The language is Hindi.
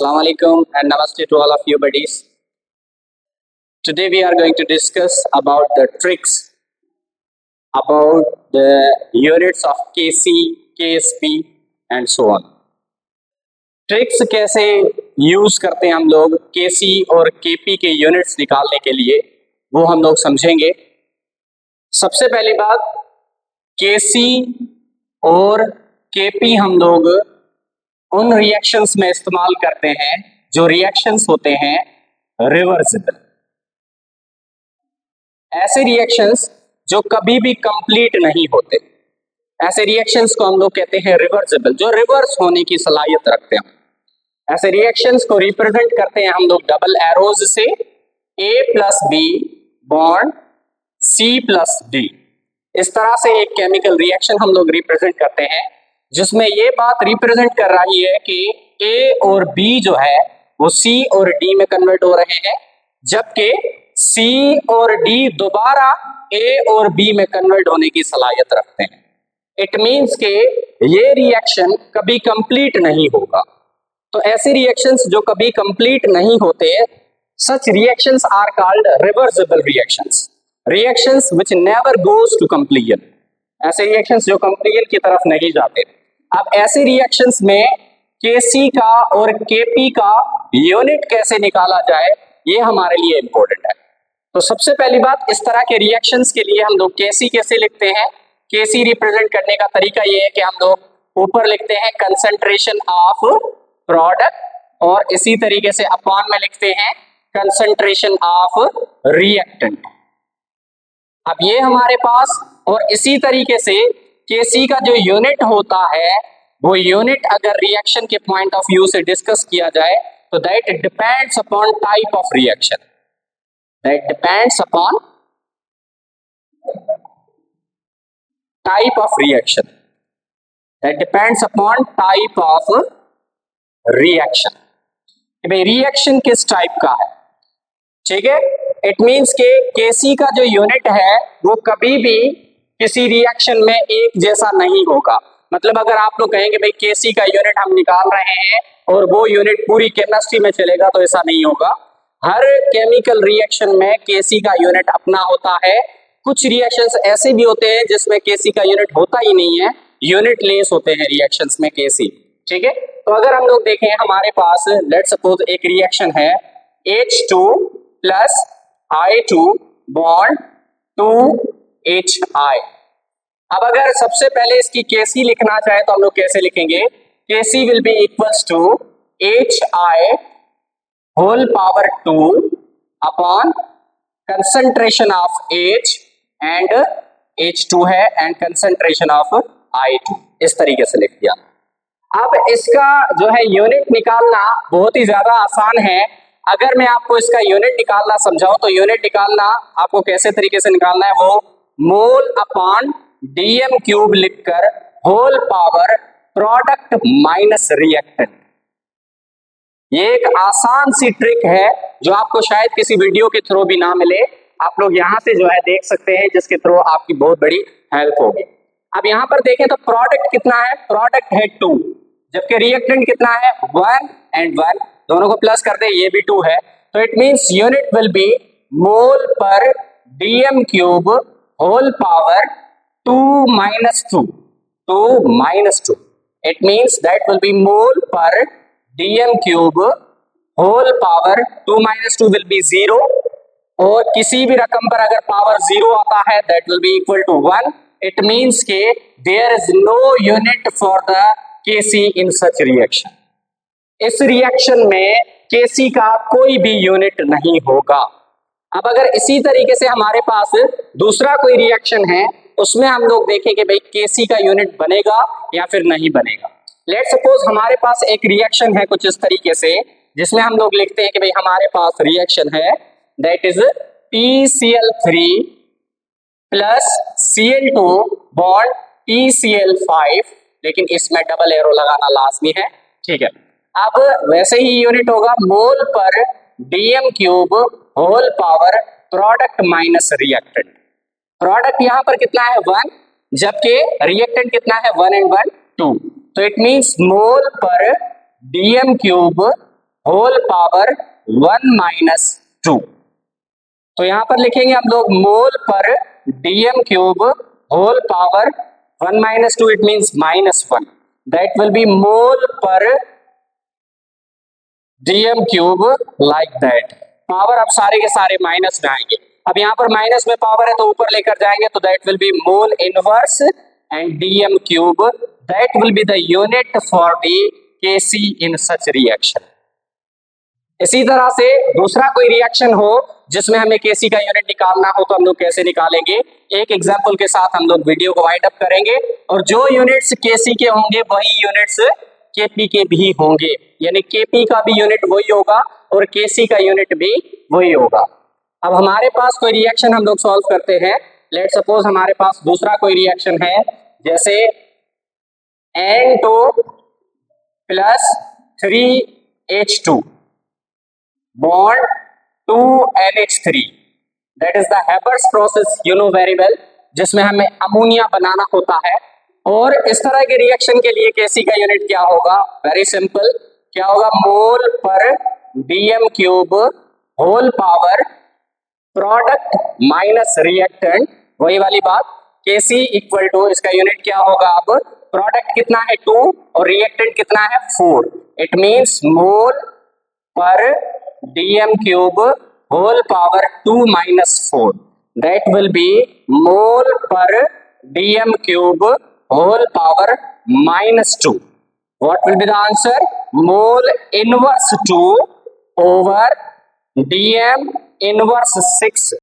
Assalamu alaikum and namaste to all of you buddies. Today we are going to discuss about the tricks about the units of Kc, Ksp and so on. Tricks कैसे यूज करते हैं हम लोग Kc और Kp के यूनिट्स निकालने के लिए, वो हम लोग समझेंगे। सबसे पहली बात, Kc और Kp हम लोग उन रिएक्शंस में इस्तेमाल करते हैं जो रिएक्शंस होते हैं रिवर्सिबल। ऐसे रिएक्शंस जो कभी भी कंप्लीट नहीं होते, ऐसे रिएक्शंस को हम लोग कहते हैं रिवर्सिबल, जो रिवर्स होने की सलाहियत रखते हैं। ऐसे रिएक्शंस को रिप्रेजेंट करते हैं हम लोग डबल एरोज से, A+B बॉन्ड C+D। इस तरह से एक केमिकल रिएक्शन हम लोग रिप्रेजेंट करते हैं, जिसमें ये बात रिप्रेजेंट कर रही है कि A और B जो है वो C और D में कन्वर्ट हो रहे हैं, जबकि C और D दोबारा A और B में कन्वर्ट होने की सलाहियत रखते हैं। इट मींस के ये रिएक्शन कभी कंप्लीट नहीं होगा। तो ऐसे रिएक्शंस जो कभी कंप्लीट नहीं होते, such reactions are called reversible reactions, reactions which never goes to completion. ऐसे रिएक्शंस जो कंप्लीशन की तरफ नहीं जाते। अब ऐसे रिएक्शंस में Kc का और Kp का यूनिट कैसे निकाला जाए, ये हमारे लिए इंपॉर्टेंट है। तो सबसे पहली बात, इस तरह के रिएक्शंस के लिए हम लोग Kc कैसे लिखते हैं। Kc रिप्रेजेंट करने का तरीका ये है कि हम लोग ऊपर लिखते हैं कंसंट्रेशन ऑफ प्रोडक्ट, और इसी तरीके से अपॉन में लिखते हैं कंसंट्रेशन ऑफ रिएक्टेंट। अब ये हमारे पास, और इसी तरीके से Kc का जो यूनिट होता है, वो यूनिट अगर रिएक्शन के पॉइंट ऑफ व्यू से डिस्कस किया जाए तो that depends upon type of reaction, that depends upon type of reaction, that depends upon type of reaction. भाई रिएक्शन किस टाइप का है, ठीक है। इट मींस के Kc का जो यूनिट है वो कभी भी किसी रिएक्शन में एक जैसा नहीं होगा। मतलब अगर आप लोग कहेंगे भाई Kc का यूनिट हम निकाल रहे हैं और वो यूनिट पूरी केमिस्ट्री में चलेगा, तो ऐसा नहीं होगा। हर केमिकल रिएक्शन में Kc का यूनिट अपना होता है। कुछ रिएक्शंस ऐसे भी होते हैं जिसमें Kc का यूनिट होता ही नहीं है, यूनिट लेस होते हैं रिएक्शंस में Kc, ठीक है। तो अगर हम लोग देखें, हमारे पास लेट्स सपोज एक रिएक्शन है H2 plus I2 bond 2HI। अब अगर सबसे पहले इसकी Kc लिखना चाहे तो हम लोग कैसे लिखेंगे, Kc will be equals to HI whole power 2 upon concentration of H and H2 है एंड कंसंट्रेशन ऑफ I2। इस तरीके से लिख दिया। अब इसका जो है यूनिट निकालना बहुत ही ज्यादा आसान है। अगर मैं आपको इसका यूनिट निकालना समझाऊं तो यूनिट निकालना आपको कैसे तरीके से निकालना है, वो मोल अपॉन dm क्यूब लिखकर whole power product minus reactant. ये एक आसान सी ट्रिक है जो आपको शायद किसी वीडियो के थ्रू भी ना मिले। आप लोग यहाँ से जो है देख सकते हैं, जिसके थ्रू आपकी बहुत बड़ी हेल्प होगी। अब यहाँ पर देखें तो प्रोडक्ट कितना है, प्रोडक्ट है 2, जबकि रिएक्टेंट कितना है 1 एंड 1, दोनों को प्लस कर दे, ये भी 2 है। तो it means unit will be mole पर dm cube whole power 2 minus 2, 2 minus 2। It means that will be mole per dm cube whole power 2 minus 2 will be 0, और किसी भी रकम पर अगर पावर 0 आता है that will be equal to 1। It means के there is no unit for the Kc in such reaction। इस रिएक्शन में Kc का कोई भी यूनिट नहीं होगा। अब अगर इसी तरीके से हमारे पास दूसरा कोई रिएक्शन है, उसमें हम लोग देखें कि भाई Kc का यूनिट बनेगा या फिर नहीं बनेगा। लेट्स सपोज हमारे पास एक रिएक्शन है कुछ इस तरीके से, जिसमें हम लोग लिखते हैं कि भाई हमारे पास रिएक्शन है that is PCl3 plus Cl2 bond PCl5, लेकिन इसमें डबल एरो लगाना लाजमी है, ठीक है। अब वैसे ही यूनिट होगा मोल पर dm cube whole power product minus reactant. Product यहां पर कितना है 1, जबकि रिएक्टेंट कितना है 1 एंड 1 2। तो इट मींस मोल पर dm cube whole power 1 minus 2। तो यहां पर लिखेंगे हम लोग मोल पर DM cube whole power 1 minus 2, it means -1, that will be mole पर DM cube like that. Power अब सारे के सारे माइनस में आएंगे, अब यहां पर माइनस में पावर है तो ऊपर लेकर जाएंगे, तो that will be mole inverse and dm cube, that will be the unit for the KC in such reaction. इसी तरह से दूसरा कोई रिएक्शन हो जिसमें हमें केसी का यूनिट निकालना हो तो हम लोग कैसे निकालेंगे, एक एग्जांपल के साथ हम लोग वीडियो को वाइंड अप करेंगे। और जो यूनिट्स केसी के होंगे वही यूनिट्स केपी के भी होंगे, यानी केपी का भी यूनिट वही होगा और केसी का यूनिट भी वही होगा। अब हमारे पास कोई रिएक्शन हम लोग सॉल्व करते हैं। लेट सपोज हमारे पास दूसरा कोई रिएक्शन है, जैसे N2 plus 3H2 bond 2NH3, that is the Haber's process, you know very well, जिसमें हमें अमोनिया बनाना होता है। और इस तरह के रिएक्शन के लिए केसी का यूनिट क्या होगा, वेरी सिंपल, क्या होगा, मोल पर DM cube whole power product minus reactant, वही वाली बात, केसी इक्वल टू, इसका यूनिट क्या होगा, अब प्रोडक्ट कितना है 2 और रिएक्टेंट कितना है 4, इट मींस मोल पर DM cube whole power 2 minus 4, that will be mole पर DM cube whole power -2। What will be the answer, mole inverse 2 over DM inverse 6।